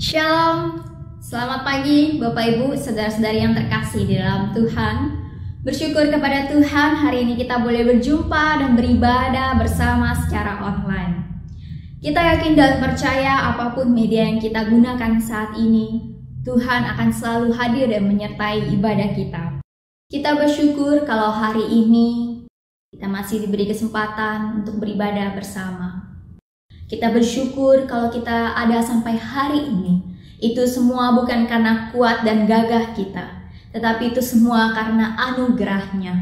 Shalom, selamat pagi Bapak Ibu, saudara-saudari yang terkasih di dalam Tuhan. Bersyukur kepada Tuhan hari ini kita boleh berjumpa dan beribadah bersama secara online. Kita yakin dan percaya apapun media yang kita gunakan saat ini, Tuhan akan selalu hadir dan menyertai ibadah kita. Kita bersyukur kalau hari ini kita masih diberi kesempatan untuk beribadah bersama. Kita bersyukur kalau kita ada sampai hari ini. Itu semua bukan karena kuat dan gagah kita, tetapi itu semua karena anugerah-Nya.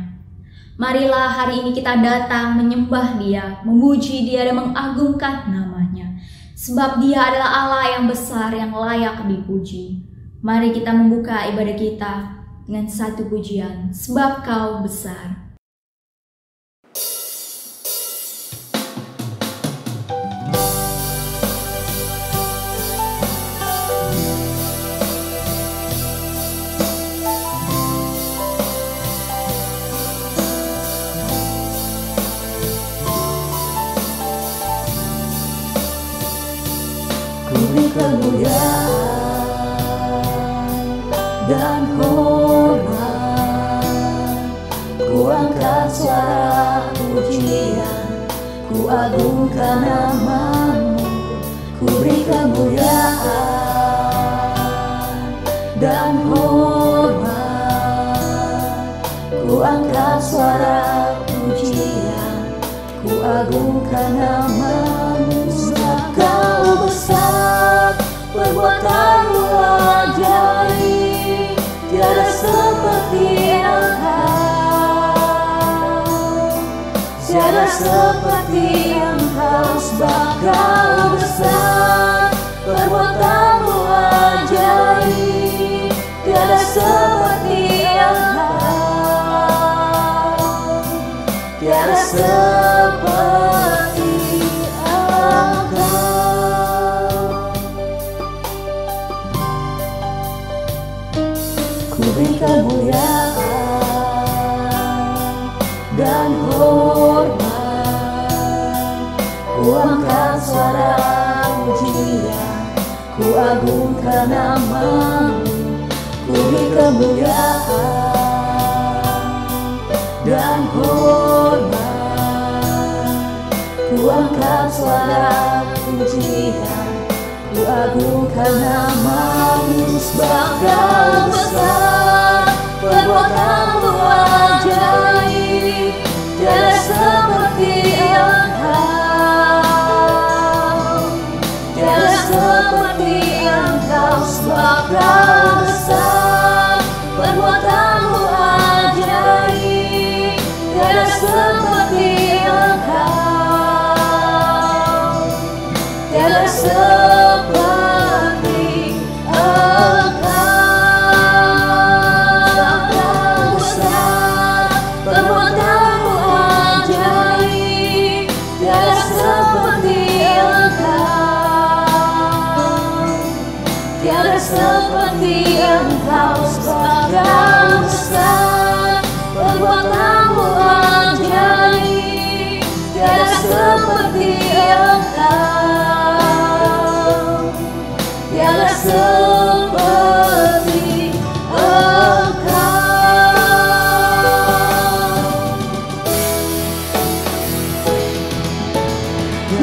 Marilah hari ini kita datang menyembah Dia, memuji Dia dan mengagungkan nama-Nya. Sebab Dia adalah Allah yang besar, yang layak dipuji. Mari kita membuka ibadah kita dengan satu pujian, sebab Kau besar. Kemuliaan dan hormat, ku angkat suara pujian, ku agungkan nama-Mu. Ku beri kemuliaan dan hormat, ku angkat suara pujian, ku agungkan nama-Mu. Sebab Kau besar, perbuatan-Mu ajaib, tiada seperti Engkau, tiada seperti Engkau. Sebab Kau besar, perbuatan-Mu ajaib, tiada seperti Engkau, tiada seperti Engkau. Ku beri kemuliaan dan hormat, ku angkat suara pujian, ku agungkan nama-Mu. Ku beri kemuliaan dan hormat, ku angkat suara pujian, ku agungkan nama-Mu. Sebab Kau besar, perbuatan-Mu ajaib, tiada seperti Engkau, tiada seperti Engkau. Sebab Kau besar, perbuatan-Mu ajaib, tiada seperti Engkau, tiada seperti seperti Engkau. Sebab Kau besar, perbuatan-Mu ajaib, tiada seperti Engkau, tiada seperti Engkau.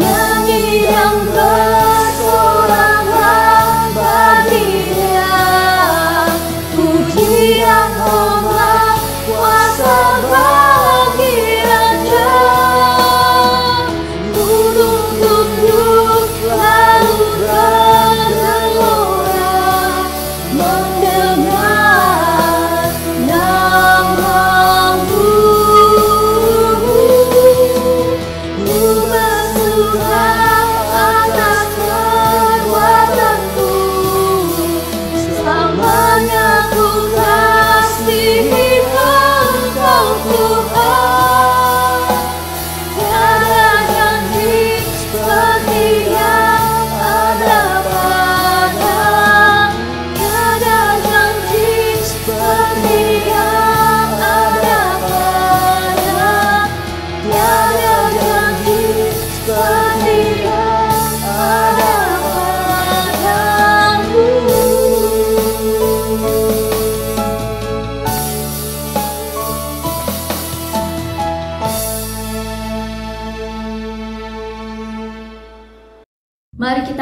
Nyanyi yang bersorangan bagi Dia, pujian hormat kuasa bagi Raja. Gunung tunduk, laut bergelora,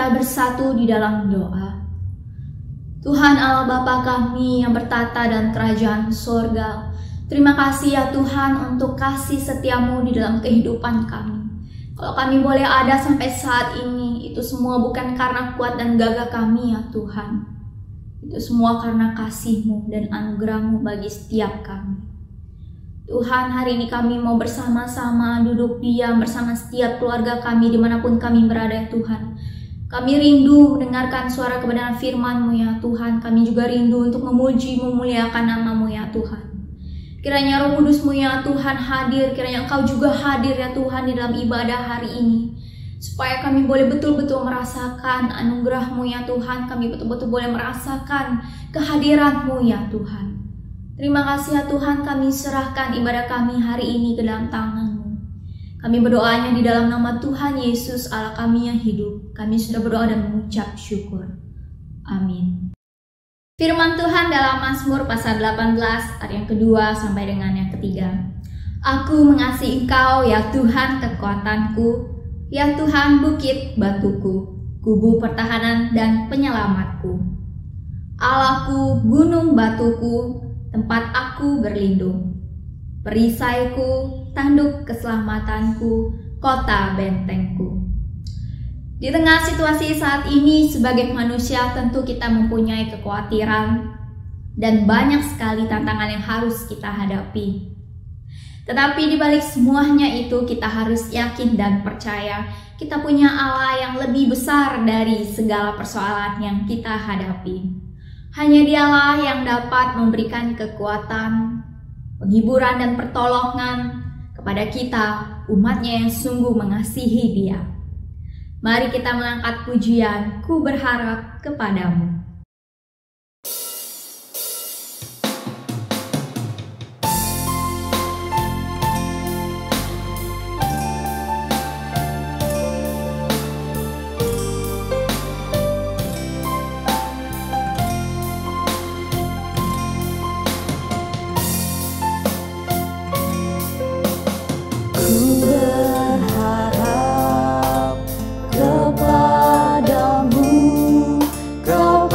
kita bersatu di dalam doa. Tuhan Allah Bapa kami yang bertata dalam kerajaan sorga, terima kasih ya Tuhan untuk kasih setia-Mu di dalam kehidupan kami. Kalau kami boleh ada sampai saat ini, itu semua bukan karena kuat dan gagah kami ya Tuhan. Itu semua karena kasih-Mu dan anugerah-Mu bagi setiap kami. Tuhan, hari ini kami mau bersama-sama duduk diam bersama setiap keluarga kami dimanapun kami berada ya Tuhan. Kami rindu mendengarkan suara kebenaran firman-Mu ya Tuhan. Kami juga rindu untuk memuji, memuliakan nama-Mu ya Tuhan. Kiranya Roh Kudus-Mu ya Tuhan hadir, kiranya Engkau juga hadir ya Tuhan di dalam ibadah hari ini. Supaya kami boleh betul-betul merasakan anugerah-Mu ya Tuhan. Kami betul-betul boleh merasakan kehadiran-Mu ya Tuhan. Terima kasih ya Tuhan, kami serahkan ibadah kami hari ini ke dalam tangan-Mu. Kami berdoanya di dalam nama Tuhan Yesus Allah kami yang hidup. Kami sudah berdoa dan mengucap syukur. Amin. Firman Tuhan dalam Mazmur pasal 18 ayat yang kedua sampai dengan yang ketiga. Aku mengasihi Engkau ya Tuhan kekuatanku, ya Tuhan bukit batuku, kubu pertahanan dan penyelamatku. Allahku gunung batuku, tempat aku berlindung, perisaiku, tanduk keselamatanku, kota bentengku. Di tengah situasi saat ini sebagai manusia tentu kita mempunyai kekhawatiran dan banyak sekali tantangan yang harus kita hadapi. Tetapi di balik semuanya itu kita harus yakin dan percaya kita punya Allah yang lebih besar dari segala persoalan yang kita hadapi. Hanya Dialah yang dapat memberikan kekuatan, penghiburan dan pertolongan kepada kita, umat-Nya yang sungguh mengasihi Dia. Mari kita mengangkat pujian, Ku berharap kepadamu. Kepadamu, Kau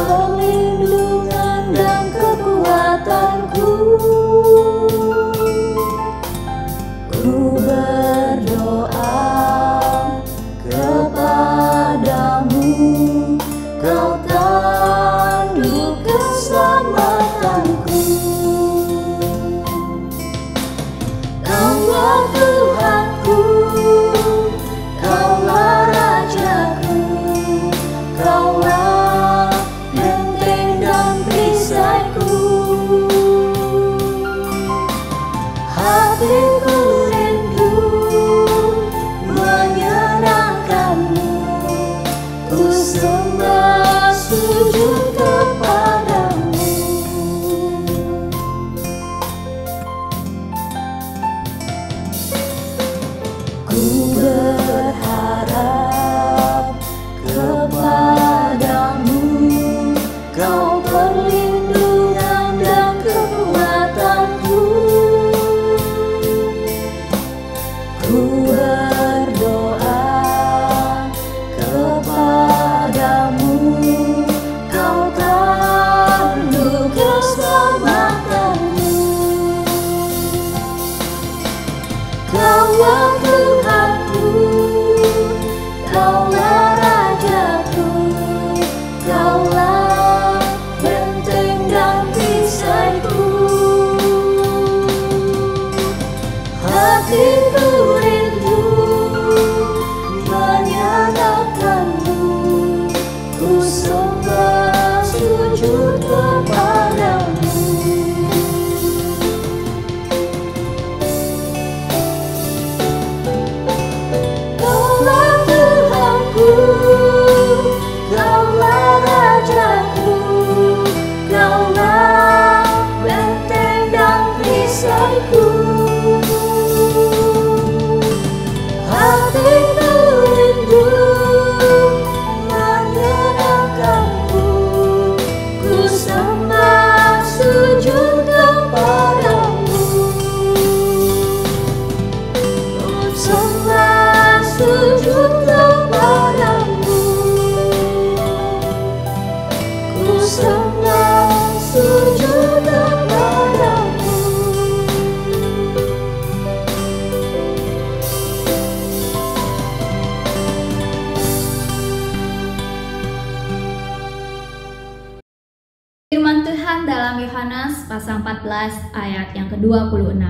Firman Tuhan dalam Yohanes pasal 14 ayat yang ke-26.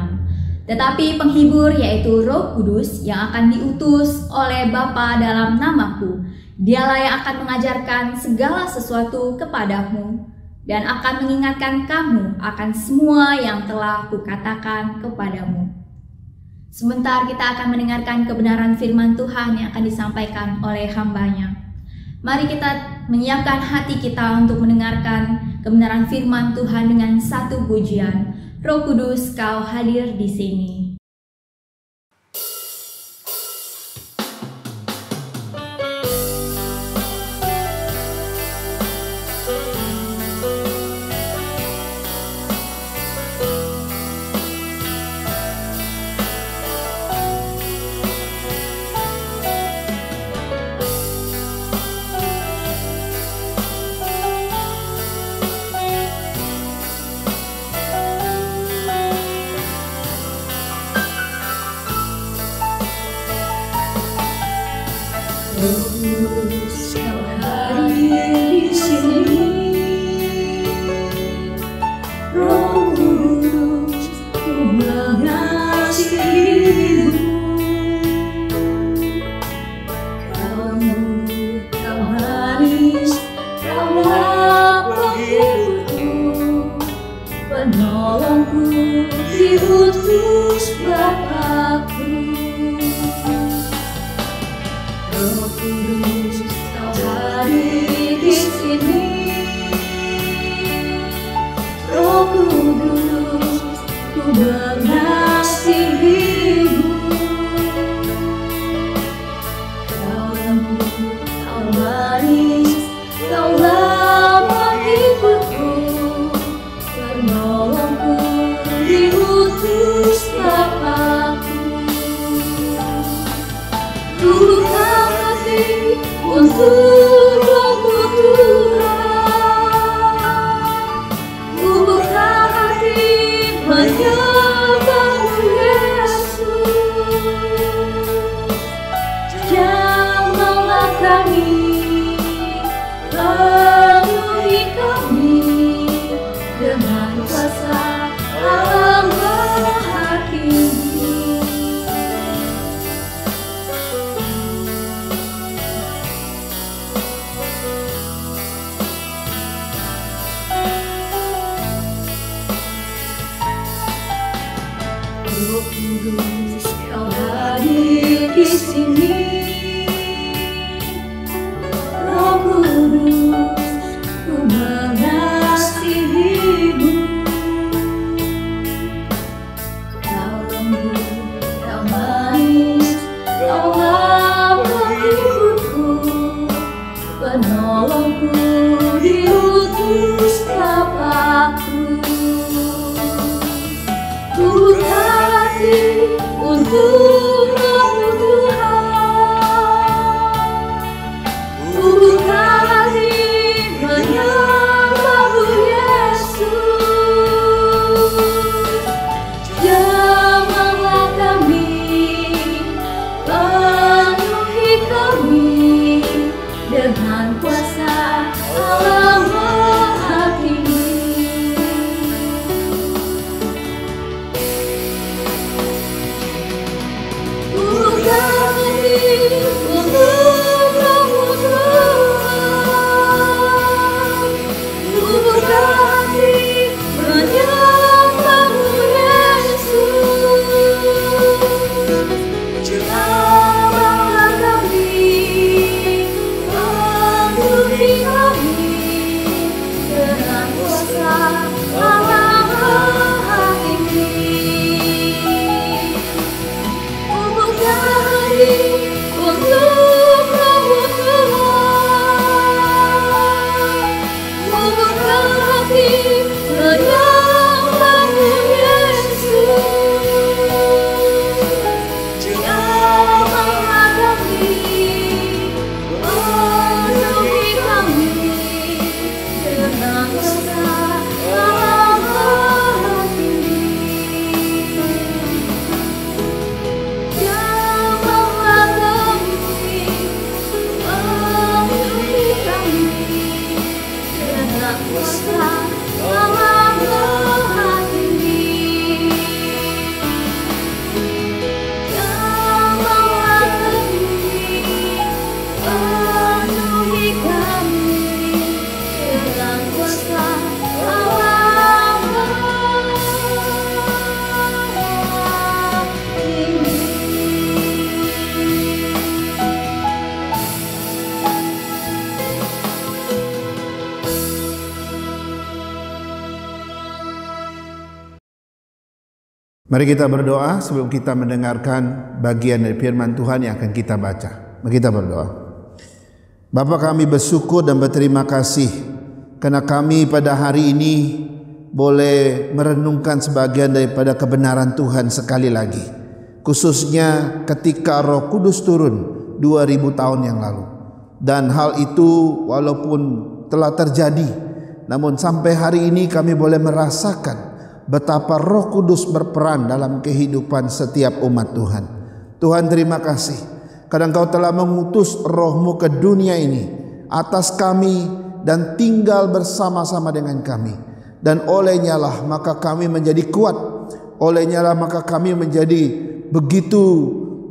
Tetapi penghibur yaitu Roh Kudus yang akan diutus oleh Bapa dalam namaku, dialah yang akan mengajarkan segala sesuatu kepadamu dan akan mengingatkan kamu akan semua yang telah kukatakan kepadamu. Sebentar kita akan mendengarkan kebenaran firman Tuhan yang akan disampaikan oleh hambanya. Mari kita menyiapkan hati kita untuk mendengarkan kebenaran firman Tuhan dengan satu pujian. Roh Kudus, Kau hadir di sini. Terus Kau hadir di sini, Roh Kudus, Ku mengasihimu. Kau lembut, Kau manis, Kaulah penghiburku, penolongku, diutus Bapa-Ku. Roh Kudus, Kau hadir di sini. Roh Kudus, Ku mengasihimu. Kau lembut, Kau manis, Kaulah penghiburku, penolongku, diutus Bapa-Ku. Ku buka hati untuk Roh-Mu Tuhan. Ku buka hati menyembah-Mu Yesus. Jamahlah kami, penuhi kami dengan kuasa Allah Maha Tinggi. Roh Kudus, Kau hadir di sini. Roh Kudus, Ku mengasihimu. Kau lembut, Kau manis, Kaulah penghiburku, penolongku, diutus Bapa-Ku. Ku buka hati untuk Roh-Mu Tuhan. Ku buka hati menyembah-Mu Yesus. Jamahlah kami, penuhi kami dengan kuasa Allah Maha Tinggi. Ku buka hati untuk Roh-Mu Tuhan. Ku buka hati menyembah-Mu Yesus. Jamahlah kami, penuhi kami dengan kuasa Allah Maha Tinggi. Ku buka hati untuk Roh-Mu Tuhan. Ku buka hati menyembah-Mu Yesus. Jamahlah kami, penuhi kami dengan kuasa Allah Maha kuasa dalam Tuhan ini. Jamahlah kami, penuhi kami dengan kuasa dalam Tuhan ini. Mari kita berdoa sebelum kita mendengarkan bagian dari firman Tuhan yang akan kita baca. Mari kita berdoa. Bapa, kami bersyukur dan berterima kasih karena kami pada hari ini boleh merenungkan sebagian daripada kebenaran Tuhan sekali lagi. Khususnya ketika Roh Kudus turun 2000 tahun yang lalu. Dan hal itu walaupun telah terjadi, namun sampai hari ini kami boleh merasakan betapa Roh Kudus berperan dalam kehidupan setiap umat Tuhan. Tuhan, terima kasih karena Engkau telah mengutus Roh-Mu ke dunia ini atas kami dan tinggal bersama-sama dengan kami. Dan olehnya lah maka kami menjadi kuat. Olehnya lah maka kami menjadi begitu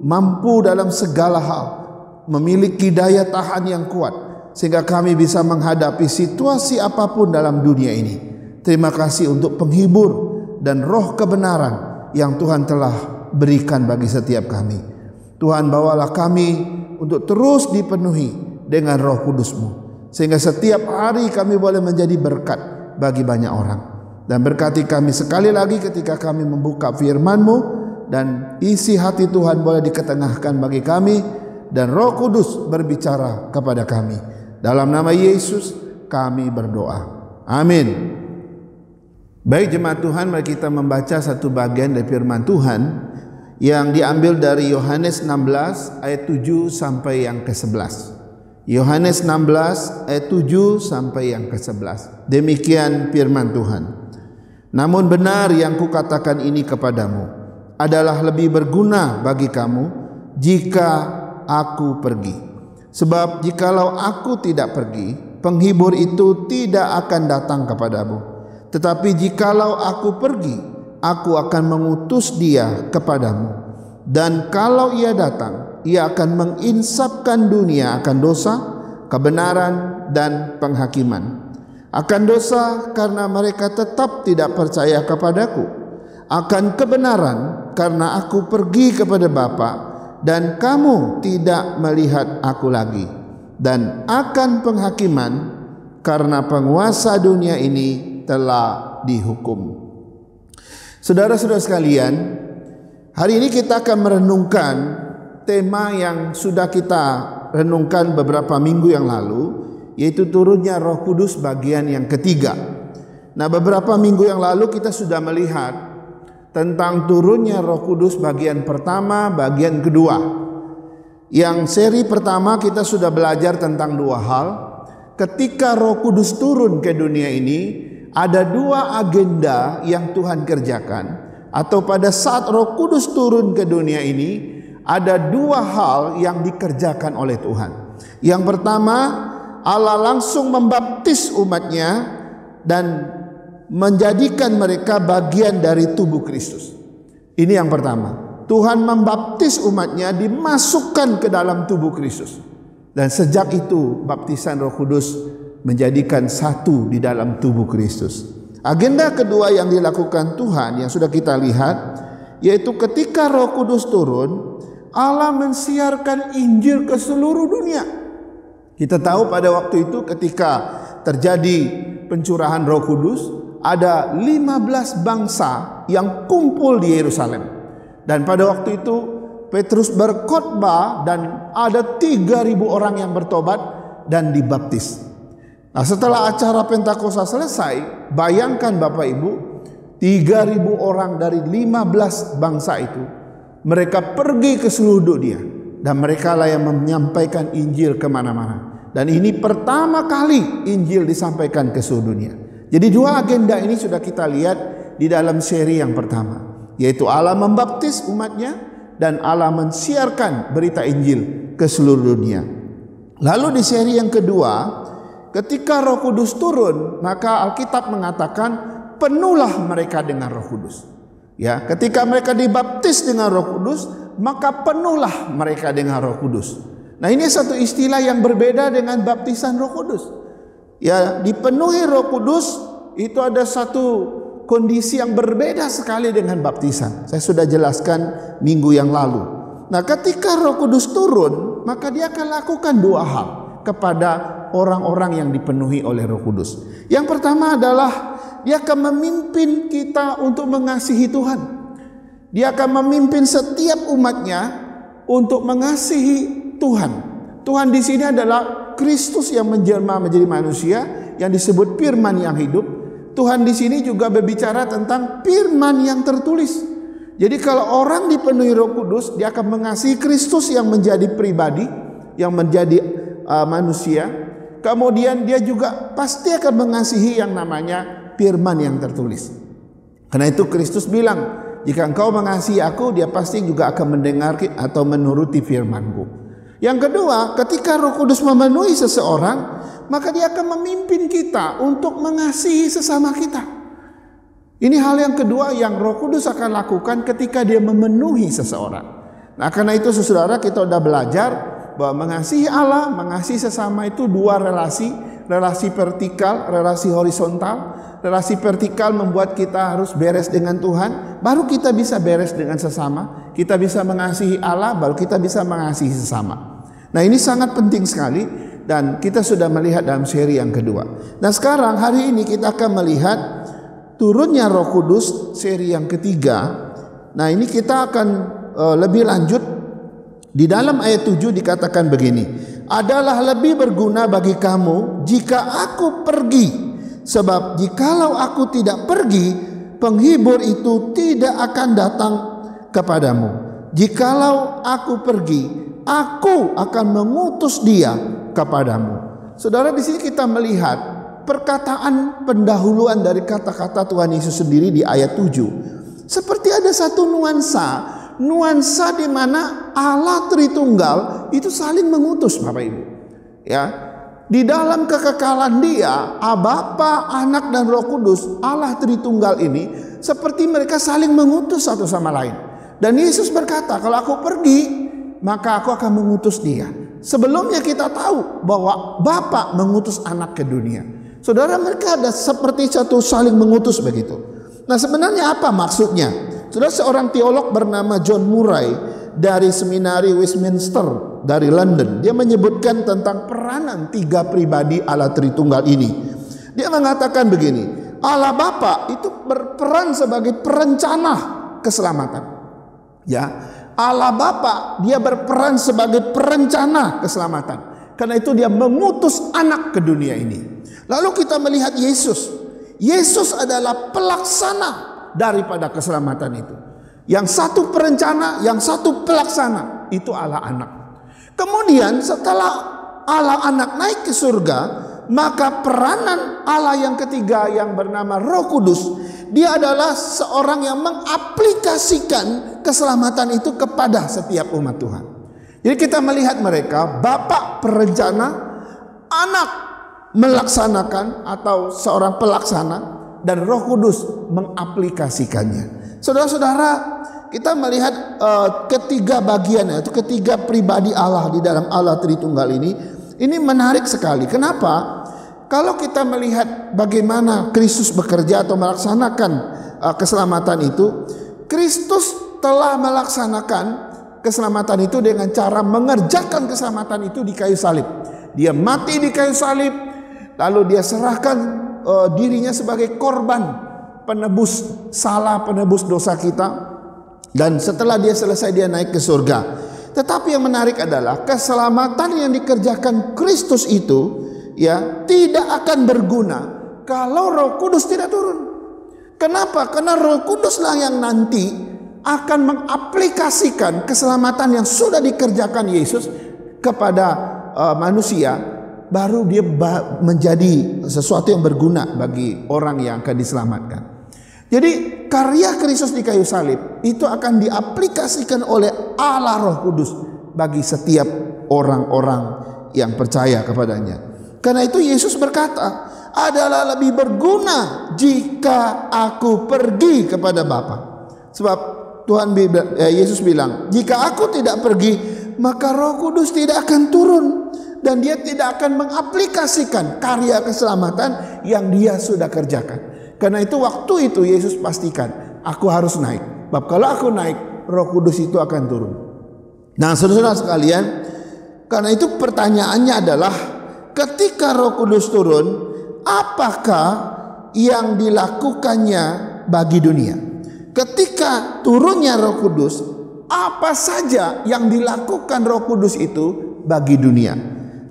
mampu dalam segala hal, memiliki daya tahan yang kuat sehingga kami bisa menghadapi situasi apapun dalam dunia ini. Terima kasih untuk penghibur dan roh kebenaran yang Tuhan telah berikan bagi setiap kami. Tuhan, bawalah kami untuk terus dipenuhi dengan Roh Kudus-Mu, sehingga setiap hari kami boleh menjadi berkat bagi banyak orang. Dan berkati kami sekali lagi ketika kami membuka firman-Mu, dan isi hati Tuhan boleh diketengahkan bagi kami, dan Roh Kudus berbicara kepada kami. Dalam nama Yesus kami berdoa. Amin. Baik jemaat Tuhan, mari kita membaca satu bagian dari firman Tuhan yang diambil dari Yohanes 16 ayat 7 sampai yang ke-11. Yohanes 16 ayat 7 sampai yang ke-11. Demikian firman Tuhan. Namun benar yang kukatakan ini kepadamu adalah lebih berguna bagi kamu jika aku pergi. Sebab jikalau aku tidak pergi, penghibur itu tidak akan datang kepadamu. Tetapi jikalau aku pergi, aku akan mengutus dia kepadamu. Dan kalau ia datang, ia akan menginsafkan dunia akan dosa, kebenaran, dan penghakiman. Akan dosa karena mereka tetap tidak percaya kepadaku. Akan kebenaran karena aku pergi kepada Bapa dan kamu tidak melihat aku lagi. Dan akan penghakiman karena penguasa dunia ini telah dihukum. Saudara-saudara sekalian, hari ini kita akan merenungkan tema yang sudah kita renungkan beberapa minggu yang lalu, yaitu turunnya Roh Kudus bagian yang ketiga. Nah, beberapa minggu yang lalu kita sudah melihat tentang turunnya Roh Kudus bagian pertama, bagian kedua. Yang seri pertama kita sudah belajar tentang dua hal. Ketika Roh Kudus turun ke dunia ini, ada dua agenda yang Tuhan kerjakan. Atau pada saat Roh Kudus turun ke dunia ini, ada dua hal yang dikerjakan oleh Tuhan. Yang pertama, Allah langsung membaptis umatnya dan menjadikan mereka bagian dari tubuh Kristus. Ini yang pertama. Tuhan membaptis umatnya, dimasukkan ke dalam tubuh Kristus. Dan sejak itu baptisan Roh Kudus menjadikan satu di dalam tubuh Kristus. Agenda kedua yang dilakukan Tuhan yang sudah kita lihat, yaitu ketika Roh Kudus turun, Allah mensiarkan Injil ke seluruh dunia. Kita tahu pada waktu itu ketika terjadi pencurahan Roh Kudus, ada 15 bangsa yang kumpul di Yerusalem. Dan pada waktu itu Petrus berkhotbah dan ada 3.000 orang yang bertobat dan dibaptis. Nah, setelah acara Pentakosta selesai, bayangkan Bapak Ibu, 3.000 orang dari 15 bangsa itu, mereka pergi ke seluruh dunia dan mereka lah yang menyampaikan Injil kemana-mana. Dan ini pertama kali Injil disampaikan ke seluruh dunia. Jadi dua agenda ini sudah kita lihat di dalam seri yang pertama, yaitu Allah membaptis umatnya dan Allah mensiarkan berita Injil ke seluruh dunia. Lalu di seri yang kedua, ketika Roh Kudus turun, maka Alkitab mengatakan penuhlah mereka dengan Roh Kudus. Ya, ketika mereka dibaptis dengan Roh Kudus, maka penuhlah mereka dengan Roh Kudus. Nah, ini satu istilah yang berbeda dengan baptisan Roh Kudus. Ya, dipenuhi Roh Kudus itu ada satu kondisi yang berbeda sekali dengan baptisan. Saya sudah jelaskan minggu yang lalu. Nah, ketika Roh Kudus turun, maka dia akan lakukan dua hal kepada orang-orang yang dipenuhi oleh Roh Kudus. Yang pertama adalah dia akan memimpin kita untuk mengasihi Tuhan. Dia akan memimpin setiap umatnya untuk mengasihi Tuhan. Tuhan di sini adalah Kristus yang menjelma menjadi manusia, yang disebut firman yang hidup. Tuhan di sini juga berbicara tentang firman yang tertulis. Jadi kalau orang dipenuhi Roh Kudus, dia akan mengasihi Kristus yang menjadi pribadi, yang menjadi manusia. Kemudian dia juga pasti akan mengasihi yang namanya firman yang tertulis. Karena itu Kristus bilang, jika engkau mengasihi aku, dia pasti juga akan mendengar atau menuruti firman-Ku. Yang kedua, ketika Roh Kudus memenuhi seseorang, maka dia akan memimpin kita untuk mengasihi sesama kita. Ini hal yang kedua yang Roh Kudus akan lakukan ketika dia memenuhi seseorang. Nah, karena itu saudara, kita sudah belajar bahwa mengasihi Allah, mengasihi sesama itu dua relasi. Relasi vertikal, relasi horizontal. Relasi vertikal membuat kita harus beres dengan Tuhan, baru kita bisa beres dengan sesama. Kita bisa mengasihi Allah, baru kita bisa mengasihi sesama. Nah, ini sangat penting sekali dan kita sudah melihat dalam seri yang kedua. Nah, sekarang hari ini kita akan melihat turunnya Roh Kudus seri yang ketiga. Nah, ini kita akan lebih lanjut. Di dalam ayat 7 dikatakan begini, adalah lebih berguna bagi kamu jika aku pergi, sebab jikalau aku tidak pergi, penghibur itu tidak akan datang kepadamu. Jikalau aku pergi, aku akan mengutus dia kepadamu. Saudara, di sini kita melihat perkataan pendahuluan dari kata-kata Tuhan Yesus sendiri di ayat 7. Seperti ada satu nuansa di mana Allah Tritunggal itu saling mengutus, Bapak Ibu. Ya, di dalam kekekalan Dia, Bapa, Anak dan Roh Kudus, Allah Tritunggal ini seperti mereka saling mengutus satu sama lain. Dan Yesus berkata, kalau aku pergi, maka aku akan mengutus dia. Sebelumnya kita tahu bahwa Bapa mengutus Anak ke dunia. Saudara, mereka ada seperti satu saling mengutus begitu. Nah, sebenarnya apa maksudnya? Saudara, seorang teolog bernama John Murray dari seminari Westminster dari London, dia menyebutkan tentang peranan tiga pribadi Allah Tritunggal ini. Dia mengatakan begini, Allah Bapa itu berperan sebagai perencana keselamatan. Ya, Allah Bapa dia berperan sebagai perencana keselamatan. Karena itu dia mengutus Anak ke dunia ini. Lalu kita melihat Yesus. Yesus adalah pelaksana daripada keselamatan itu. Yang satu perencana, yang satu pelaksana, itu Allah Anak. Kemudian setelah Allah Anak naik ke surga, maka peranan Allah yang ketiga yang bernama Roh Kudus, dia adalah seorang yang mengaplikasikan keselamatan itu kepada setiap umat Tuhan. Jadi kita melihat mereka, Bapa perencana, Anak melaksanakan atau seorang pelaksana, dan Roh Kudus mengaplikasikannya. Saudara-saudara, kita melihat ketiga bagian, yaitu ketiga pribadi Allah di dalam Allah Tritunggal ini menarik sekali. Kenapa? Kalau kita melihat bagaimana Kristus bekerja atau melaksanakan keselamatan itu, Kristus telah melaksanakan keselamatan itu dengan cara mengerjakan keselamatan itu di kayu salib. Dia mati di kayu salib, lalu dia serahkan dirinya sebagai korban penebus salah, penebus dosa kita, dan setelah dia selesai dia naik ke surga. Tetapi yang menarik adalah keselamatan yang dikerjakan Kristus itu ya tidak akan berguna kalau Roh Kudus tidak turun. Kenapa? Karena Roh Kuduslah yang nanti akan mengaplikasikan keselamatan yang sudah dikerjakan Yesus kepada manusia. Baru dia menjadi sesuatu yang berguna bagi orang yang akan diselamatkan. Jadi karya Kristus di kayu salib itu akan diaplikasikan oleh Allah Roh Kudus bagi setiap orang-orang yang percaya kepadanya. Karena itu Yesus berkata, adalah lebih berguna jika aku pergi kepada Bapa. Sebab Yesus bilang, jika aku tidak pergi, maka Roh Kudus tidak akan turun, dan dia tidak akan mengaplikasikan karya keselamatan yang dia sudah kerjakan. Karena itu waktu itu Yesus pastikan, aku harus naik. Sebab kalau aku naik, Roh Kudus itu akan turun. Nah, saudara-saudara sekalian, karena itu pertanyaannya adalah, ketika Roh Kudus turun, apakah yang dilakukannya bagi dunia? Ketika turunnya Roh Kudus, apa saja yang dilakukan Roh Kudus itu bagi dunia?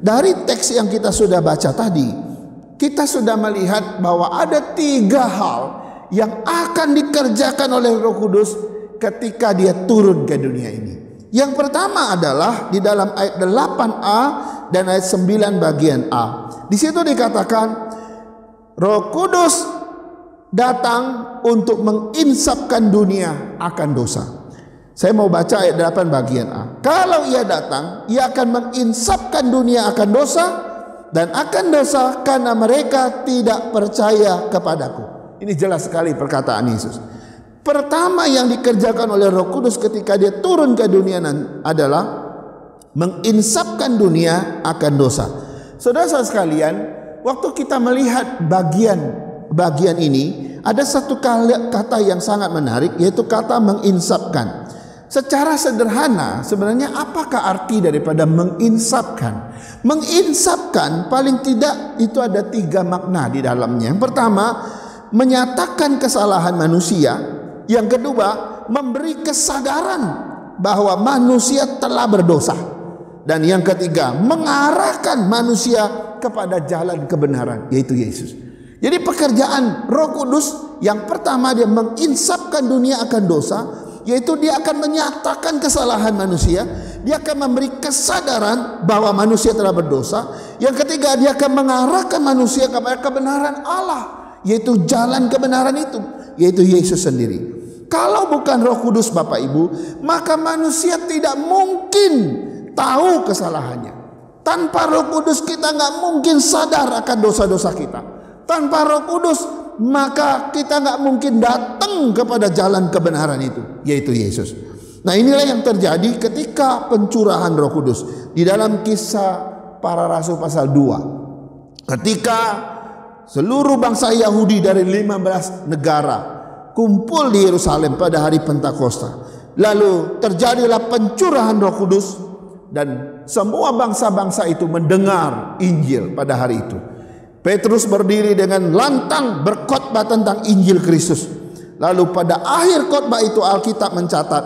Dari teks yang kita sudah baca tadi, kita sudah melihat bahwa ada 3 hal yang akan dikerjakan oleh Roh Kudus ketika dia turun ke dunia ini. Yang pertama adalah di dalam ayat 8a dan ayat 9 bagian A. Di situ dikatakan, Roh Kudus datang untuk menginsapkan dunia akan dosa. Saya mau baca ayat 8 bagian A. Kalau ia datang, ia akan menginsapkan dunia akan dosa dan akan dosa karena mereka tidak percaya kepadaku. Ini jelas sekali perkataan Yesus. Pertama yang dikerjakan oleh Roh Kudus ketika dia turun ke dunia adalah menginsapkan dunia akan dosa. Saudara-saudara sekalian, waktu kita melihat bagian ini, ada satu kata yang sangat menarik, yaitu kata menginsapkan. Secara sederhana, sebenarnya apakah arti daripada menginsapkan? Menginsapkan paling tidak itu ada 3 makna di dalamnya. Yang pertama, menyatakan kesalahan manusia. Yang kedua, memberi kesadaran bahwa manusia telah berdosa. Dan yang ketiga, mengarahkan manusia kepada jalan kebenaran, yaitu Yesus. Jadi pekerjaan Roh Kudus yang pertama, dia menginsapkan dunia akan dosa, yaitu dia akan menyatakan kesalahan manusia. Dia akan memberi kesadaran bahwa manusia telah berdosa. Yang ketiga, dia akan mengarahkan manusia kepada kebenaran Allah, yaitu jalan kebenaran itu, yaitu Yesus sendiri. Kalau bukan Roh Kudus Bapak Ibu, maka manusia tidak mungkin tahu kesalahannya. Tanpa Roh Kudus kita nggak mungkin sadar akan dosa-dosa kita. Tanpa Roh Kudus maka kita nggak mungkin datang kepada jalan kebenaran itu, yaitu Yesus. Nah, inilah yang terjadi ketika pencurahan Roh Kudus di dalam Kisah Para Rasul pasal 2. Ketika seluruh bangsa Yahudi dari 15 negara kumpul di Yerusalem pada hari Pentakosta, lalu terjadilah pencurahan Roh Kudus dan semua bangsa-bangsa itu mendengar Injil pada hari itu. Petrus berdiri dengan lantang berkhotbah tentang Injil Kristus. Lalu pada akhir khotbah itu Alkitab mencatat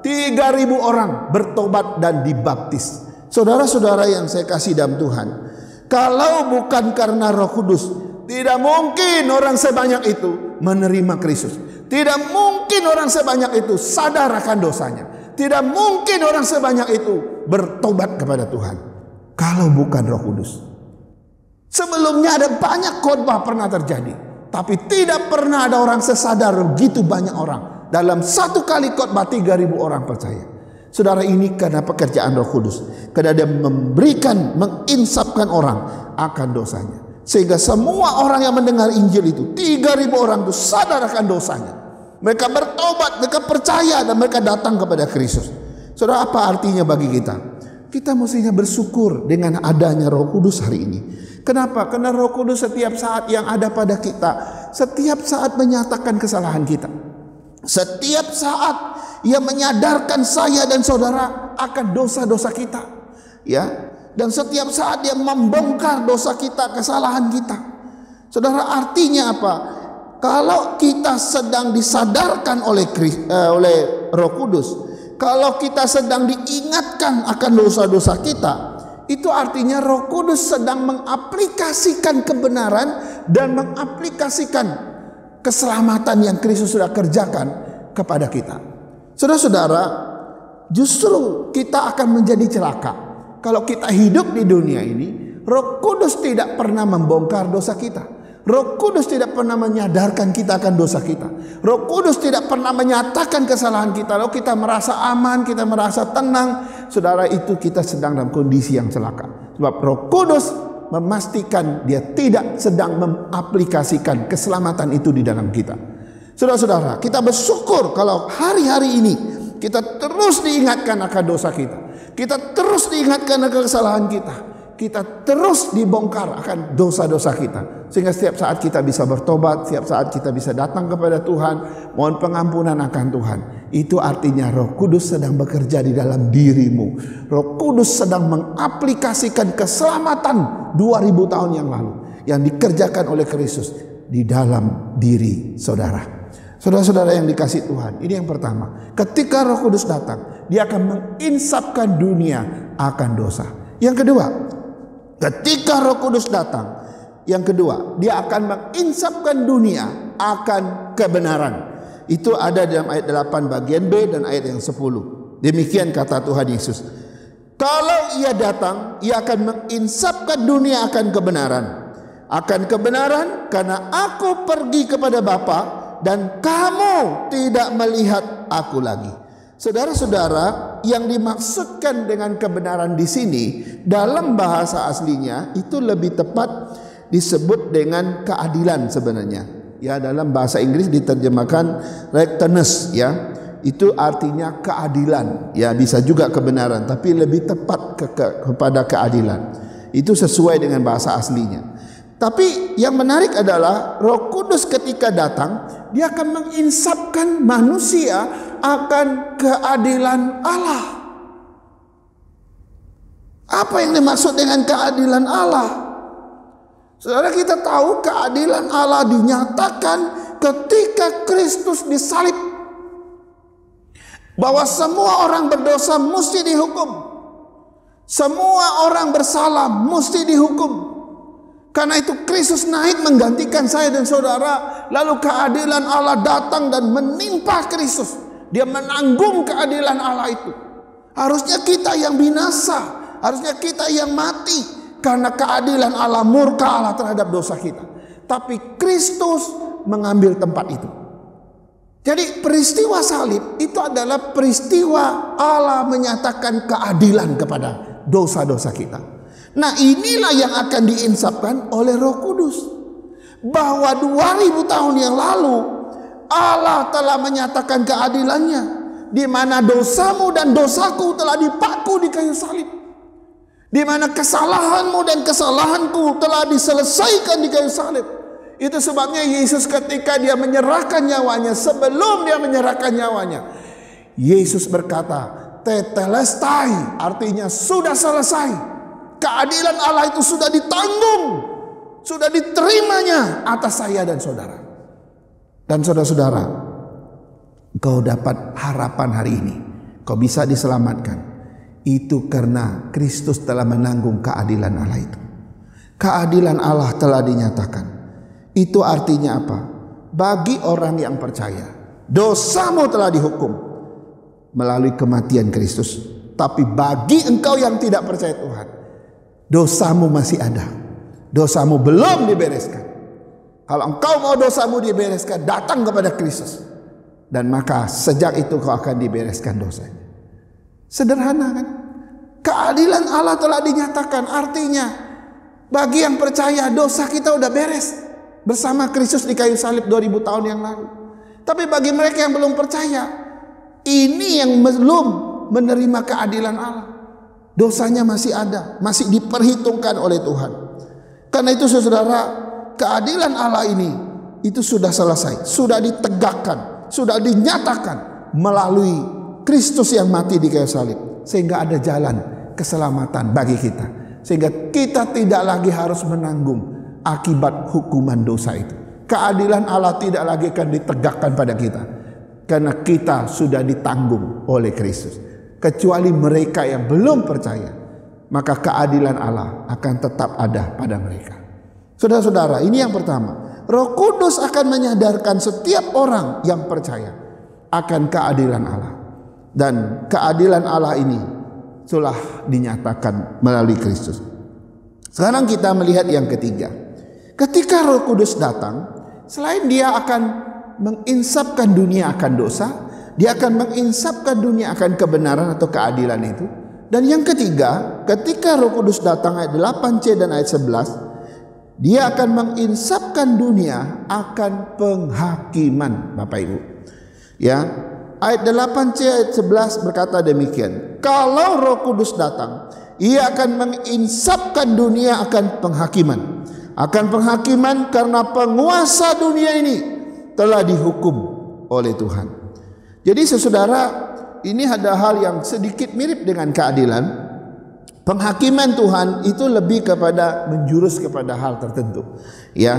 3.000 orang bertobat dan dibaptis. Saudara-saudara yang saya kasih dalam Tuhan, kalau bukan karena Roh Kudus, tidak mungkin orang sebanyak itu menerima Kristus. Tidak mungkin orang sebanyak itu sadar akan dosanya. Tidak mungkin orang sebanyak itu bertobat kepada Tuhan. Kalau bukan Roh Kudus. Sebelumnya ada banyak khotbah pernah terjadi, tapi tidak pernah ada orang sesadar begitu banyak orang. Dalam satu kali khotbah 3.000 orang percaya. Saudara, ini karena pekerjaan Roh Kudus. Karena dia menginsapkan orang akan dosanya. Sehingga semua orang yang mendengar Injil itu, 3.000 orang itu sadar akan dosanya. Mereka bertobat, mereka percaya, dan mereka datang kepada Kristus. Saudara, apa artinya bagi kita? Kita mestinya bersyukur dengan adanya Roh Kudus hari ini. Kenapa? Karena Roh Kudus setiap saat yang ada pada kita, setiap saat menyatakan kesalahan kita. Setiap saat ia menyadarkan saya dan saudara akan dosa-dosa kita. Ya, dan setiap saat dia membongkar dosa kita, kesalahan kita. Saudara, artinya apa? Kalau kita sedang disadarkan oleh Roh Kudus, kalau kita sedang diingatkan akan dosa-dosa kita, itu artinya Roh Kudus sedang mengaplikasikan kebenaran dan mengaplikasikan keselamatan yang Kristus sudah kerjakan kepada kita. Saudara-saudara, justru kita akan menjadi celaka kalau kita hidup di dunia ini. Roh Kudus tidak pernah membongkar dosa kita. Roh Kudus tidak pernah menyadarkan kita akan dosa kita. Roh Kudus tidak pernah menyatakan kesalahan kita. Lalu kita merasa aman, kita merasa tenang. Saudara, itu kita sedang dalam kondisi yang celaka. Sebab Roh Kudus memastikan dia tidak sedang mengaplikasikan keselamatan itu di dalam kita. Saudara-saudara, kita bersyukur kalau hari-hari ini kita terus diingatkan akan dosa kita. Kita terus diingatkan akan kesalahan kita. Kita terus dibongkar akan dosa-dosa kita. Sehingga setiap saat kita bisa bertobat, setiap saat kita bisa datang kepada Tuhan, mohon pengampunan akan Tuhan. Itu artinya Roh Kudus sedang bekerja di dalam dirimu. Roh Kudus sedang mengaplikasikan keselamatan 2000 tahun yang lalu yang dikerjakan oleh Kristus di dalam diri saudara. Saudara-saudara yang dikasihi Tuhan, ini yang pertama. Ketika Roh Kudus datang, dia akan menginsapkan dunia akan dosa. Yang kedua, ketika Roh Kudus datang, yang kedua, dia akan menginsapkan dunia akan kebenaran. Itu ada dalam ayat 8 bagian B dan ayat yang 10. Demikian kata Tuhan Yesus. Kalau ia datang, ia akan menginsapkan dunia akan kebenaran. Akan kebenaran karena aku pergi kepada Bapa dan kamu tidak melihat aku lagi. Saudara-saudara, yang dimaksudkan dengan kebenaran di sini dalam bahasa aslinya itu lebih tepat disebut dengan keadilan sebenarnya. Ya, dalam bahasa Inggris diterjemahkan righteousness, ya. Itu artinya keadilan. Ya, bisa juga kebenaran, tapi lebih tepat kepada keadilan. Itu sesuai dengan bahasa aslinya. Tapi yang menarik adalah Roh Kudus ketika datang, dia akan menginsapkan manusia akan keadilan Allah. Apa yang dimaksud dengan keadilan Allah? Saudara, kita tahu keadilan Allah dinyatakan ketika Kristus disalib. Bahwa semua orang berdosa mesti dihukum. Semua orang bersalah mesti dihukum. Karena itu Kristus naik menggantikan saya dan saudara. Lalu keadilan Allah datang dan menimpa Kristus. Dia menanggung keadilan Allah itu. Harusnya kita yang binasa. Harusnya kita yang mati. Karena keadilan Allah, murka Allah terhadap dosa kita. Tapi Kristus mengambil tempat itu. Jadi peristiwa salib itu adalah peristiwa Allah menyatakan keadilan kepada dosa-dosa kita. Nah, inilah yang akan diinsapkan oleh Roh Kudus. Bahwa 2000 tahun yang lalu Allah telah menyatakan keadilannya, di mana dosamu dan dosaku telah dipaku di kayu salib. Di mana kesalahanmu dan kesalahanku telah diselesaikan di kayu salib. Itu sebabnya Yesus ketika dia menyerahkan nyawanya, sebelum dia menyerahkan nyawanya, Yesus berkata, tetelestai, artinya sudah selesai. Keadilan Allah itu sudah ditanggung, sudah diterimanya atas saya dan saudara. Dan saudara-saudara, kau dapat harapan hari ini, kau bisa diselamatkan. Itu karena Kristus telah menanggung keadilan Allah itu. Keadilan Allah telah dinyatakan. Itu artinya apa? Bagi orang yang percaya, dosamu telah dihukum melalui kematian Kristus. Tapi bagi engkau yang tidak percaya Tuhan, dosamu masih ada. Dosamu belum dibereskan. Kalau engkau mau dosamu dibereskan, datang kepada Kristus. Dan maka sejak itu kau akan dibereskan dosanya. Sederhana kan? Keadilan Allah telah dinyatakan. Artinya bagi yang percaya, dosa kita udah beres bersama Kristus di kayu salib 2000 tahun yang lalu. Tapi bagi mereka yang belum percaya, ini yang belum menerima keadilan Allah. Dosanya masih ada, masih diperhitungkan oleh Tuhan. Karena itu saudara, keadilan Allah ini itu sudah selesai, sudah ditegakkan, sudah dinyatakan melalui Kristus yang mati di kayu salib. Sehingga ada jalan keselamatan bagi kita. Sehingga kita tidak lagi harus menanggung akibat hukuman dosa itu. Keadilan Allah tidak lagi akan ditegakkan pada kita. Karena kita sudah ditanggung oleh Kristus. Kecuali mereka yang belum percaya, maka keadilan Allah akan tetap ada pada mereka. Saudara-saudara, ini yang pertama. Roh Kudus akan menyadarkan setiap orang yang percaya akan keadilan Allah. Dan keadilan Allah ini telah dinyatakan melalui Kristus. Sekarang kita melihat yang ketiga. Ketika Roh Kudus datang, selain dia akan menginsapkan dunia akan dosa, dia akan menginsapkan dunia akan kebenaran atau keadilan itu. Dan yang ketiga, ketika Roh Kudus datang ayat 8C dan ayat 11, dia akan menginsapkan dunia akan penghakiman, Bapak Ibu. Ya, ayat 8C ayat 11 berkata demikian. Kalau Roh Kudus datang, ia akan menginsapkan dunia akan penghakiman. Akan penghakiman karena penguasa dunia ini telah dihukum oleh Tuhan. Jadi saudara, ini ada hal yang sedikit mirip dengan keadilan. Penghakiman Tuhan itu lebih kepada menjurus kepada hal tertentu. Ya,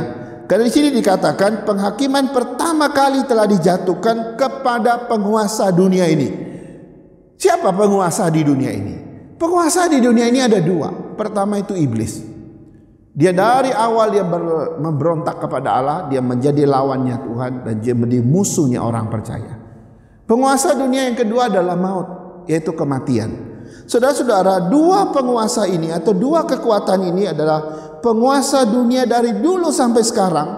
karena di sini dikatakan penghakiman pertama kali telah dijatuhkan kepada penguasa dunia ini. Siapa penguasa di dunia ini? Penguasa di dunia ini ada dua. Pertama itu iblis. Dia dari awal dia memberontak kepada Allah, dia menjadi lawannya Tuhan dan dia menjadi musuhnya orang percaya. Penguasa dunia yang kedua adalah maut, yaitu kematian. Saudara-saudara, dua penguasa ini atau dua kekuatan ini adalah penguasa dunia dari dulu sampai sekarang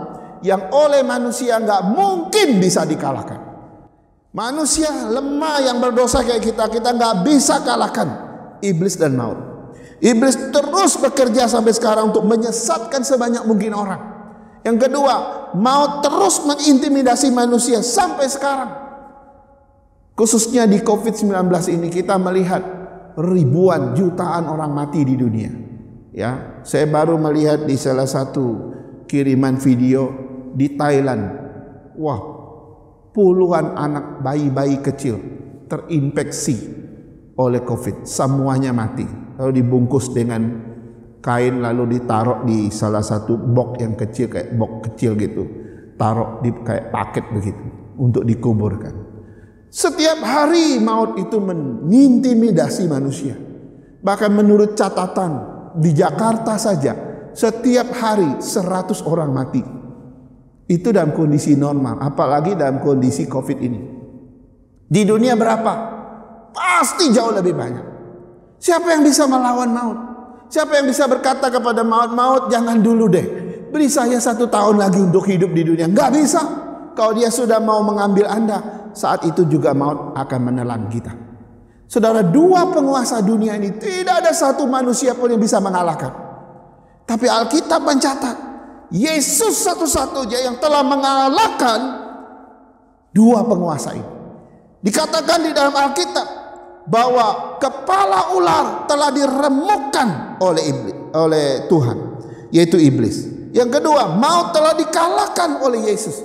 yang oleh manusia nggak mungkin bisa dikalahkan. Manusia lemah yang berdosa kayak kita nggak bisa kalahkan iblis dan maut. Iblis terus bekerja sampai sekarang untuk menyesatkan sebanyak mungkin orang. Yang kedua, maut terus mengintimidasi manusia sampai sekarang. Khususnya di COVID-19 ini kita melihat ribuan jutaan orang mati di dunia. Ya, saya baru melihat di salah satu kiriman video di Thailand. Wah, puluhan anak bayi-bayi kecil terinfeksi oleh COVID, semuanya mati. Lalu dibungkus dengan kain lalu ditaruh di salah satu box yang kecil kayak box kecil gitu. Taruh di kayak paket begitu untuk dikuburkan. Setiap hari maut itu mengintimidasi manusia. Bahkan menurut catatan di Jakarta saja setiap hari 100 orang mati. Itu dalam kondisi normal, apalagi dalam kondisi COVID ini. Di dunia berapa? Pasti jauh lebih banyak. Siapa yang bisa melawan maut? Siapa yang bisa berkata kepada maut, maut jangan dulu deh, beri saya 1 tahun lagi untuk hidup di dunia? Nggak bisa. Kalau dia sudah mau mengambil Anda, saat itu juga maut akan menelan kita. Saudara, dua penguasa dunia ini tidak ada satu manusia pun yang bisa mengalahkan. Tapi Alkitab mencatat Yesus satu-satunya yang telah mengalahkan dua penguasa ini. Dikatakan di dalam Alkitab bahwa kepala ular telah diremukkan oleh Tuhan, yaitu iblis. Yang kedua, maut telah dikalahkan oleh Yesus,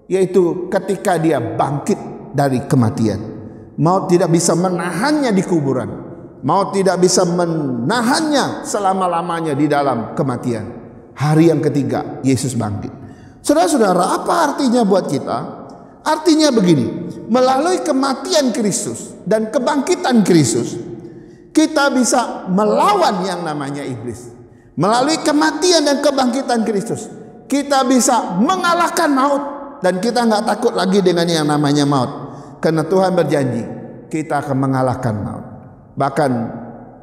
yaitu ketika dia bangkit dari kematian. Maut tidak bisa menahannya di kuburan. Maut tidak bisa menahannya selama-lamanya di dalam kematian. Hari yang ketiga Yesus bangkit. Saudara-saudara, apa artinya buat kita? Artinya begini, melalui kematian Kristus dan kebangkitan Kristus, kita bisa melawan yang namanya iblis. Melalui kematian dan kebangkitan Kristus, kita bisa mengalahkan maut. Dan kita nggak takut lagi dengan yang namanya maut. Karena Tuhan berjanji, kita akan mengalahkan maut. Bahkan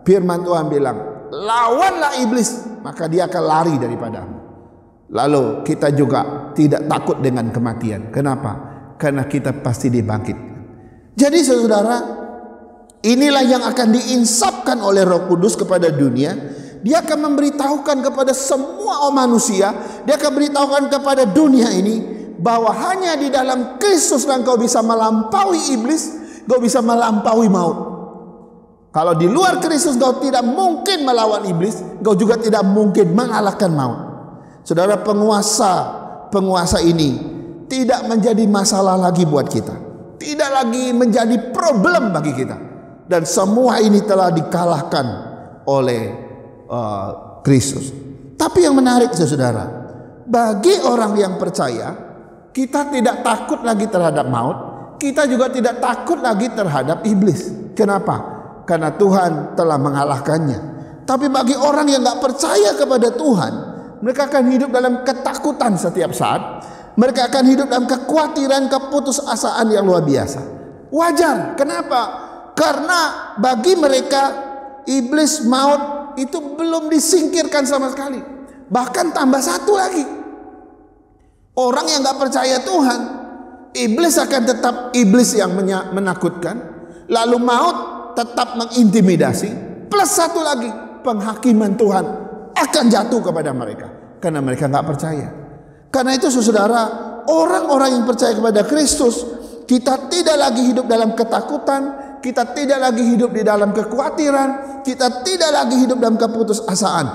firman Tuhan bilang, lawanlah iblis, maka dia akan lari daripadamu. Lalu kita juga tidak takut dengan kematian. Kenapa? Karena kita pasti dibangkitkan. Jadi saudara, inilah yang akan diinsapkan oleh Roh Kudus kepada dunia. Dia akan memberitahukan kepada semua manusia, dia akan beritahukan kepada dunia ini bahwa hanya di dalam Kristus engkau bisa melampaui iblis, engkau bisa melampaui maut. Kalau di luar Kristus engkau tidak mungkin melawan iblis, engkau juga tidak mungkin mengalahkan maut. Saudara, penguasa ini tidak menjadi masalah lagi buat kita, tidak lagi menjadi problem bagi kita, dan semua ini telah dikalahkan oleh Kristus. Tapi yang menarik saudara, bagi orang yang percaya, kita tidak takut lagi terhadap maut, kita juga tidak takut lagi terhadap iblis. Kenapa? Karena Tuhan telah mengalahkannya. Tapi bagi orang yang gak percaya kepada Tuhan, mereka akan hidup dalam ketakutan setiap saat. Mereka akan hidup dalam kekhawatiran, keputusasaan yang luar biasa. Wajar. Kenapa? Karena bagi mereka iblis, maut itu belum disingkirkan sama sekali. Bahkan tambah satu lagi. Orang yang gak percaya Tuhan, iblis akan tetap iblis yang menakutkan. Lalu maut tetap mengintimidasi. Plus satu lagi, penghakiman Tuhan akan jatuh kepada mereka. Karena mereka nggak percaya. Karena itu saudara, orang-orang yang percaya kepada Kristus, kita tidak lagi hidup dalam ketakutan, kita tidak lagi hidup di dalam kekhawatiran, kita tidak lagi hidup dalam keputusasaan.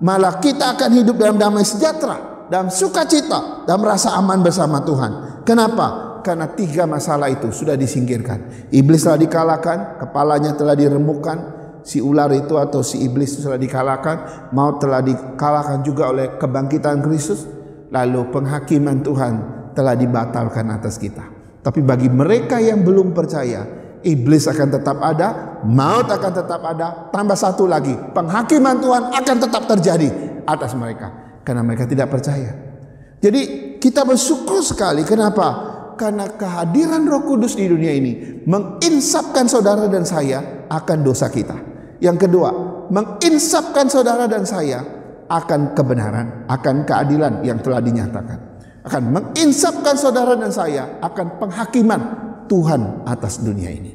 Malah kita akan hidup dalam damai sejahtera, dalam sukacita, dalam rasa aman bersama Tuhan. Kenapa? Karena 3 masalah itu sudah disingkirkan. Iblis telah dikalahkan, kepalanya telah diremukkan, si ular itu atau si iblis itu telah dikalahkan, maut telah dikalahkan juga oleh kebangkitan Kristus. Lalu penghakiman Tuhan telah dibatalkan atas kita. Tapi bagi mereka yang belum percaya, iblis akan tetap ada, maut akan tetap ada, tambah satu lagi, penghakiman Tuhan akan tetap terjadi atas mereka. Karena mereka tidak percaya. Jadi kita bersyukur sekali. Kenapa? Karena kehadiran Roh Kudus di dunia ini menginsapkan saudara dan saya akan dosa kita. Yang kedua, menginsapkan saudara dan saya akan kebenaran, akan keadilan yang telah dinyatakan. Akan menginsapkan saudara dan saya akan penghakiman Tuhan atas dunia ini.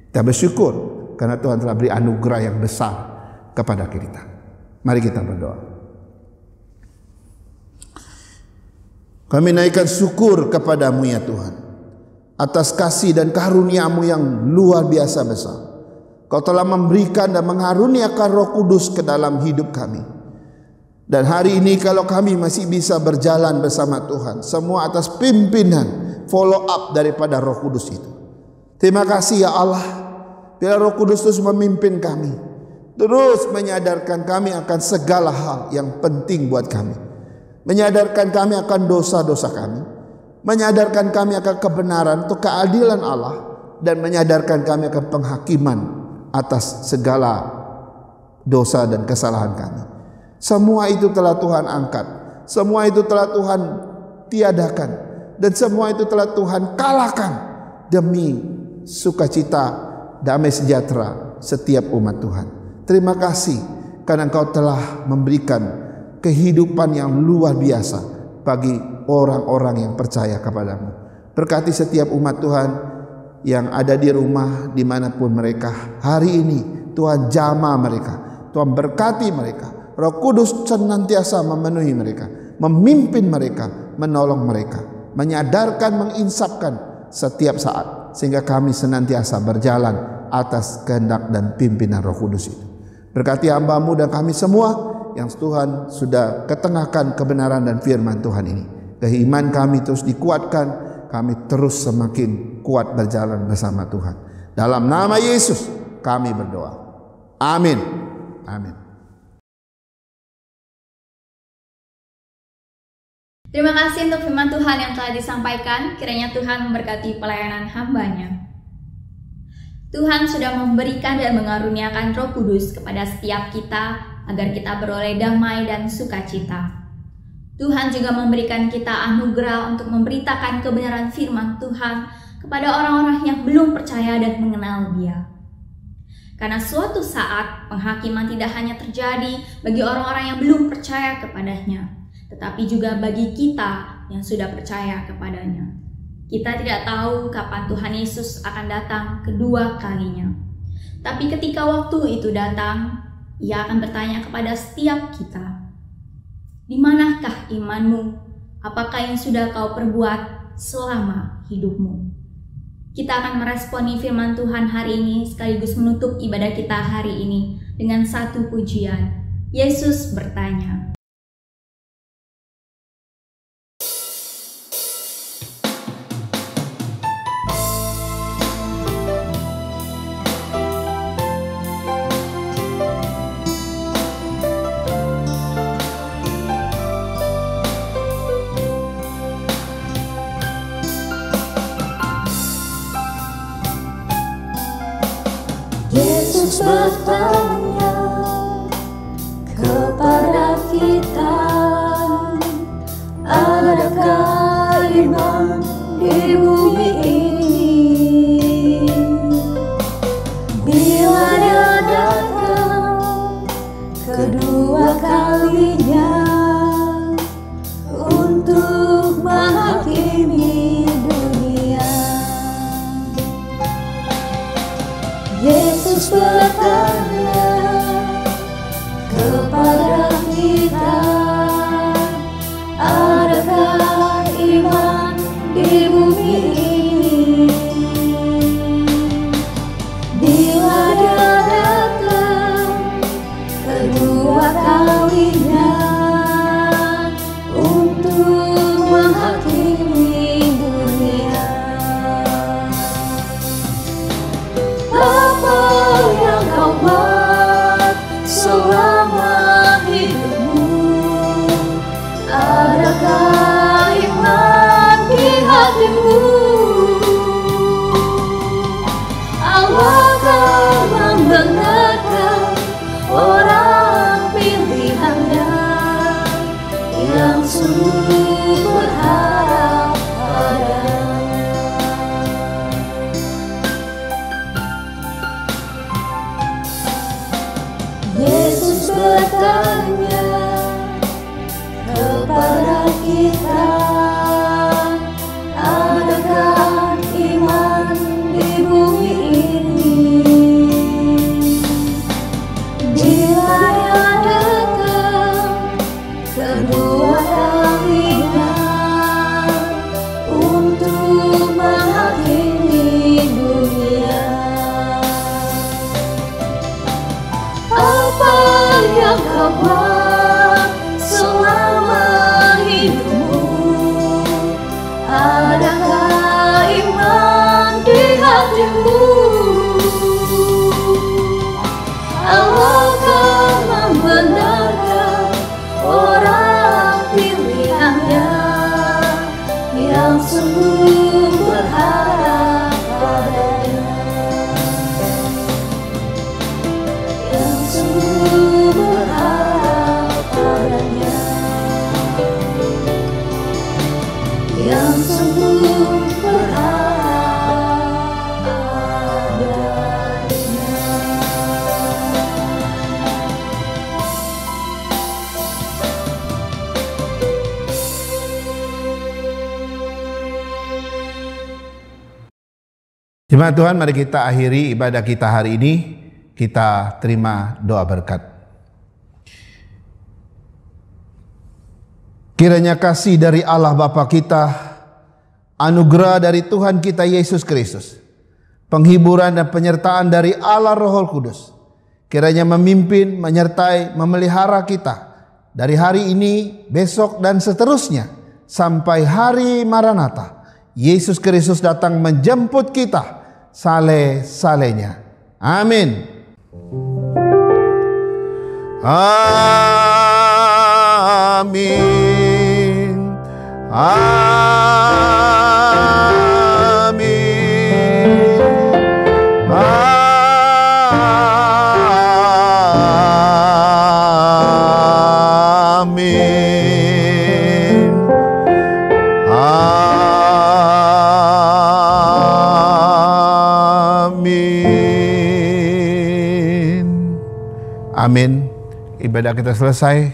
Kita bersyukur karena Tuhan telah beri anugerah yang besar kepada kita. Mari kita berdoa. Kami naikkan syukur kepadamu ya Tuhan, atas kasih dan karunia-Mu yang luar biasa besar. Kau telah memberikan dan mengaruniakan Roh Kudus ke dalam hidup kami. Dan hari ini kalau kami masih bisa berjalan bersama Tuhan, semua atas pimpinan, follow up daripada Roh Kudus itu. Terima kasih ya Allah, bila Roh Kudus terus memimpin kami, terus menyadarkan kami akan segala hal yang penting buat kami. Menyadarkan kami akan dosa-dosa kami, menyadarkan kami akan kebenaran atau keadilan Allah, dan menyadarkan kami akan penghakiman atas segala dosa dan kesalahan kami. Semua itu telah Tuhan angkat, semua itu telah Tuhan tiadakan, dan semua itu telah Tuhan kalahkan demi sukacita, damai sejahtera setiap umat Tuhan. Terima kasih karena Engkau telah memberikan kehidupan yang luar biasa bagi orang-orang yang percaya kepadamu. Berkati setiap umat Tuhan yang ada di rumah dimanapun mereka hari ini. Tuhan jamah mereka, Tuhan berkati mereka. Roh Kudus senantiasa memenuhi mereka, memimpin mereka, menolong mereka, menyadarkan, menginsapkan setiap saat, sehingga kami senantiasa berjalan atas kehendak dan pimpinan Roh Kudus itu. Berkati hamba-Mu dan kami semua yang Tuhan sudah ketengahkan kebenaran dan firman Tuhan ini. Iman kami terus dikuatkan, kami terus semakin kuat berjalan bersama Tuhan. Dalam nama Yesus kami berdoa. Amin. Amin. Terima kasih untuk firman Tuhan yang telah disampaikan. Kiranya Tuhan memberkati pelayanan hamba-Nya. Tuhan sudah memberikan dan mengaruniakan Roh Kudus kepada setiap kita agar kita beroleh damai dan sukacita. Tuhan juga memberikan kita anugerah untuk memberitakan kebenaran firman Tuhan kepada orang-orang yang belum percaya dan mengenal Dia. Karena suatu saat penghakiman tidak hanya terjadi bagi orang-orang yang belum percaya kepadanya, tetapi juga bagi kita yang sudah percaya kepadanya. Kita tidak tahu kapan Tuhan Yesus akan datang kedua kalinya. Tapi ketika waktu itu datang, Ia akan bertanya kepada setiap kita, "Di manakah imanmu? Apakah yang sudah kau perbuat selama hidupmu?" Kita akan meresponi firman Tuhan hari ini sekaligus menutup ibadah kita hari ini dengan satu pujian. Yesus bertanya. Yesus bertanya kepada kita, adakah iman di bumi ini? Bila Dia datang kedua kalinya untuk menghakimi dunia. Yesus bahwa selama hidupmu adakah iman di hatimu. Allah akan membenarkan orang pilihannya yang sungguh berharap padanya, yang sungguh berharap padanya, yang sungguh berharap padanya. Jemaat Tuhan, mari kita akhiri ibadah kita hari ini. Kita terima doa berkat. Kiranya kasih dari Allah Bapa kita, anugerah dari Tuhan kita Yesus Kristus, penghiburan dan penyertaan dari Allah Roh Kudus, kiranya memimpin, menyertai, memelihara kita dari hari ini, besok dan seterusnya sampai hari Maranatha. Yesus Kristus datang menjemput kita saleh-salehnya. Amin. Amin. Amin. Amin. Amin. Ibadah kita selesai.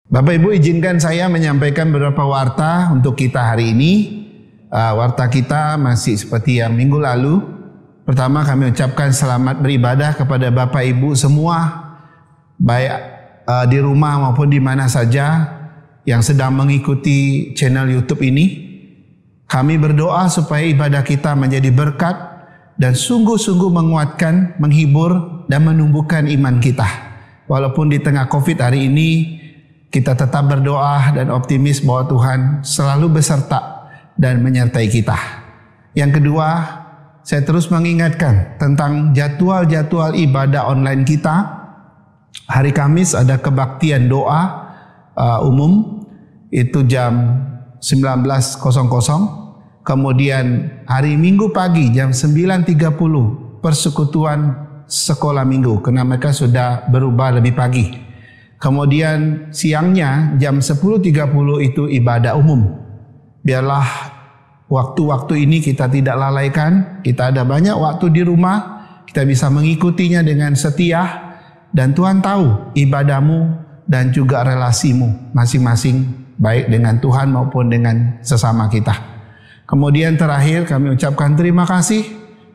Bapak Ibu, izinkan saya menyampaikan beberapa warta untuk kita hari ini. Warta kita masih seperti yang minggu lalu. Pertama, kami ucapkan selamat beribadah kepada Bapak Ibu semua, baik di rumah maupun di mana saja yang sedang mengikuti channel YouTube ini. Kami berdoa supaya ibadah kita menjadi berkat dan sungguh-sungguh menguatkan, menghibur, dan menumbuhkan iman kita. Walaupun di tengah COVID hari ini, kita tetap berdoa dan optimis bahwa Tuhan selalu beserta dan menyertai kita. Yang kedua, saya terus mengingatkan tentang jadwal-jadwal ibadah online kita. Hari Kamis ada kebaktian doa umum, itu jam 19.00. Kemudian hari Minggu pagi jam 9.30 persekutuan sekolah minggu, karena mereka sudah berubah lebih pagi. Kemudian siangnya jam 10.30 itu ibadah umum. Biarlah waktu-waktu ini kita tidak lalaikan. Kita ada banyak waktu di rumah, kita bisa mengikutinya dengan setia. Dan Tuhan tahu ibadahmu dan juga relasimu masing-masing, baik dengan Tuhan maupun dengan sesama kita. Kemudian terakhir kami ucapkan terima kasih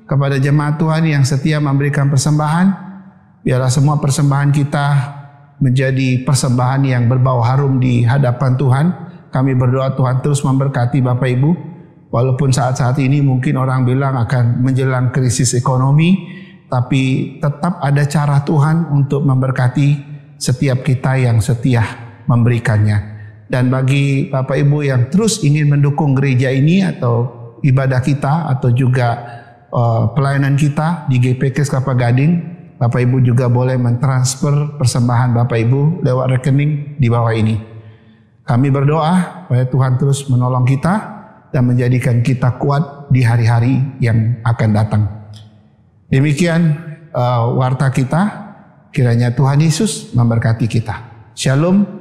kepada jemaat Tuhan yang setia memberikan persembahan. Biarlah semua persembahan kita menjadi persembahan yang berbau harum di hadapan Tuhan. Kami berdoa Tuhan terus memberkati Bapak Ibu. Walaupun saat-saat ini mungkin orang bilang akan menjelang krisis ekonomi, tapi tetap ada cara Tuhan untuk memberkati setiap kita yang setia memberikannya. Dan bagi Bapak Ibu yang terus ingin mendukung gereja ini atau ibadah kita atau juga pelayanan kita di GPK Kelapa Gading, Bapak Ibu juga boleh mentransfer persembahan Bapak Ibu lewat rekening di bawah ini. Kami berdoa supaya Tuhan terus menolong kita dan menjadikan kita kuat di hari-hari yang akan datang. Demikian warta kita. Kiranya Tuhan Yesus memberkati kita. Shalom.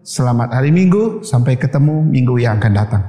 Selamat hari Minggu, sampai ketemu minggu yang akan datang.